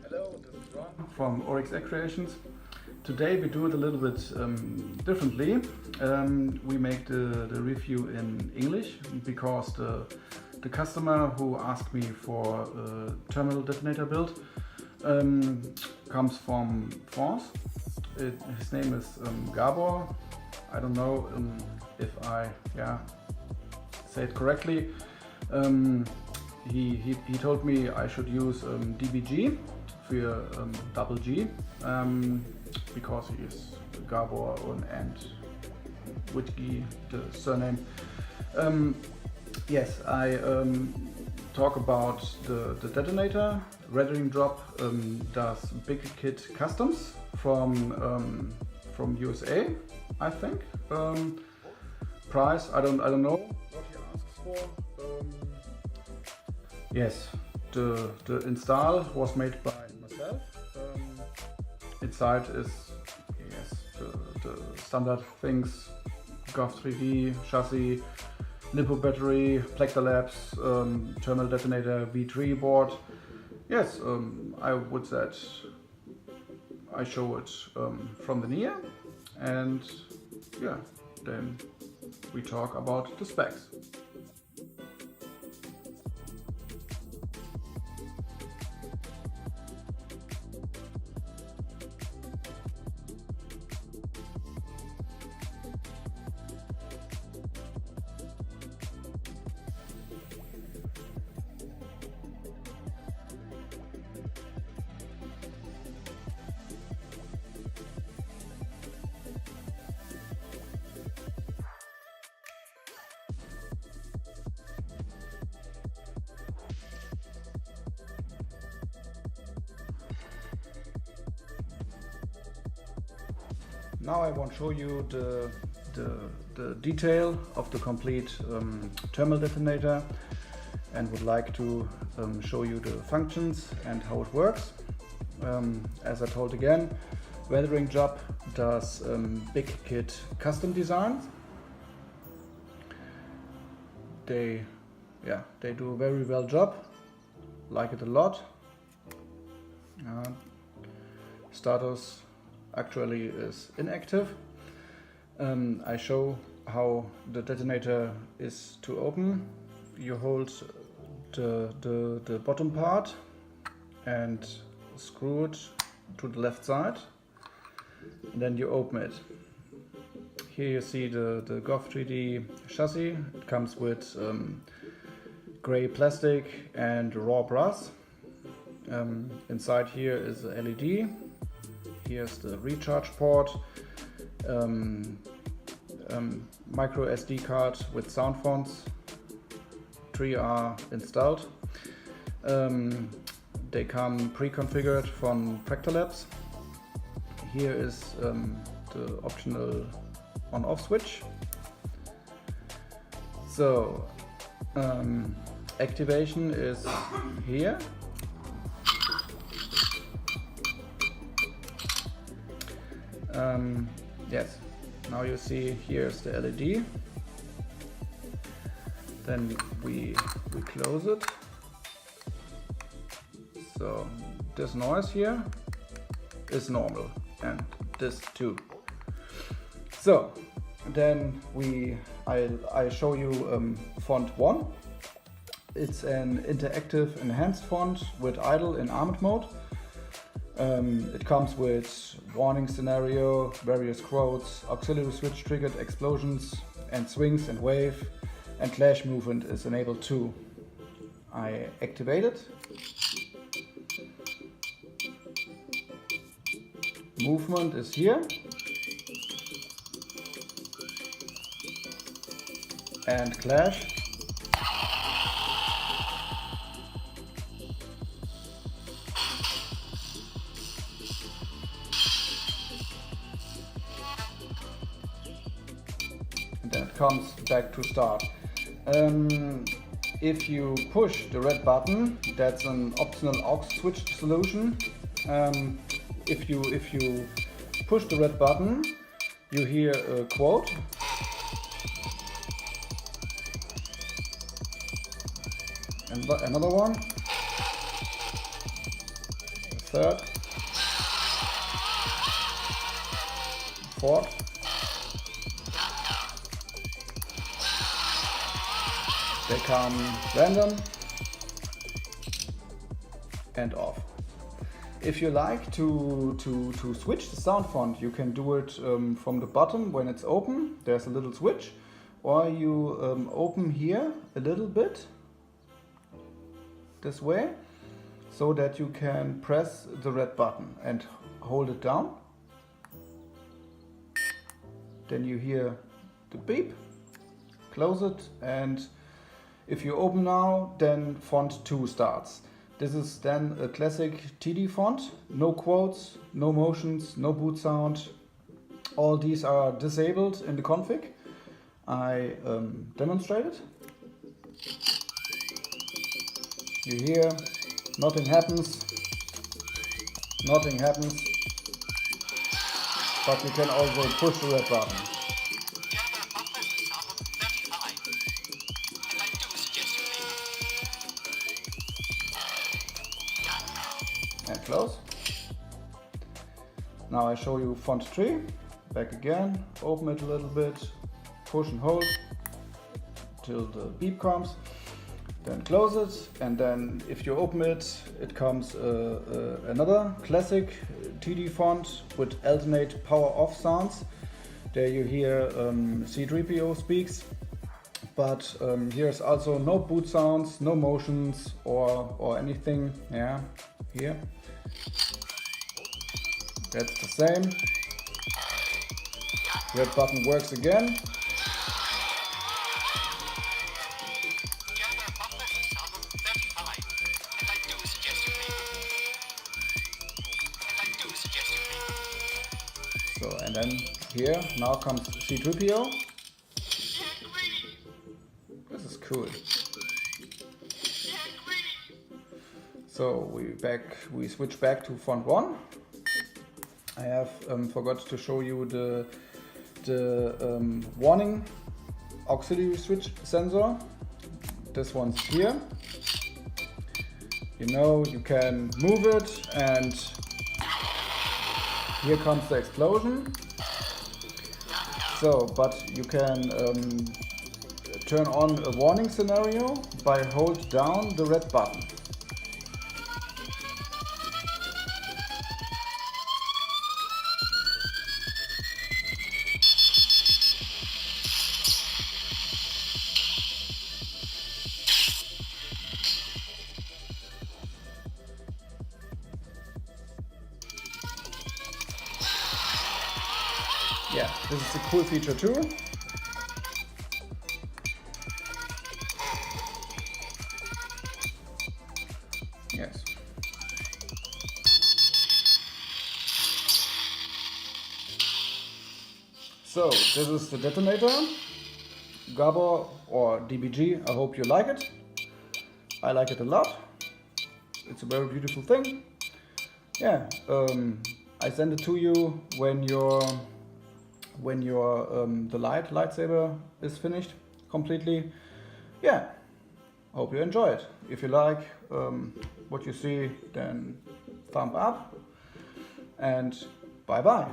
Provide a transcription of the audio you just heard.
Hello, this is Ron from OxR Creations. Today we do it a little bit differently. We make the review in English because the customer who asked me for a terminal detonator build comes from France. His name is Gabor. I don't know if I say it correctly. He told me I should use DBG for double G because he is Gabor and Witki, the surname. Yes, I talk about the detonator. Rendering Drop does BigKid customs from USA, I think. Price, I don't know what he asks for. Yes, the install was made by myself. Inside is the standard things: GOV 3D, chassis, Lipo battery, Plecter Labs, terminal detonator V3 board. Yes, I would say I show it from the near, and yeah, then we talk about the specs. Now I want to show you the detail of the complete terminal detonator, and would like to show you the functions and how it works. As I told again, Rendering Drop does BigKid custom designs. They do a very well job, like it a lot. Status actually is inactive. I show how the detonator is to open. You hold the bottom part and screw it to the left side, and then you open it. Here you see the GOV 3D chassis. It comes with gray plastic and raw brass. Inside here is a LED. Here's the recharge port, micro SD card with sound fonts. 3 are installed. They come pre-configured from Plecter Labs. Here is the optional on-off switch. So activation is here. Yes, now you see here's the LED. Then we close it. So this noise here is normal, and this too. So then I show you font 1. It's an interactive enhanced font with idle in armed mode. It comes with warning scenario, various quotes, auxiliary switch triggered explosions and swings and wave, and clash movement is enabled too. I activate it. Movement is here. And clash. Then it comes back to start. If you push the red button, that's an optional AUX-Switch solution. If you push the red button, you hear a quote, and another one, a third, fourth, they come random and off. If you like to switch the sound font, you can do it from the bottom when it's open. There's a little switch, or you open here a little bit this way, so that you can press the red button and hold it down. Then you hear the beep, close it, and if you open now, then font 2 starts. This is then a classic TD font, no quotes, no motions, no boot sound. All these are disabled in the config. I demonstrate it. You hear, nothing happens, but you can also push the red button. And close. Now I show you font 3. Back again, open it a little bit, push and hold till the beep comes. Then close it, and then if you open it, it comes another classic TD font with alternate power off sounds. There you hear C3PO speaks, but here's also no boot sounds, no motions or anything. Yeah, here. That's the same. Red button works again. So, and then here, now comes C3PO. This is cool. So we switch back to font 1. I have forgot to show you the warning auxiliary switch sensor. This one's here. You know, you can move it, and here comes the explosion. So, but you can turn on a warning scenario by hold down the red button. Yeah, this is a cool feature too. Yes. So, this is the Detonator, KRxOR or DBG. I hope you like it. I like it a lot. It's a very beautiful thing. Yeah, I send it to you when the lightsaber is finished completely. Yeah, hope you enjoy it. If you like what you see, then thumb up, and bye bye.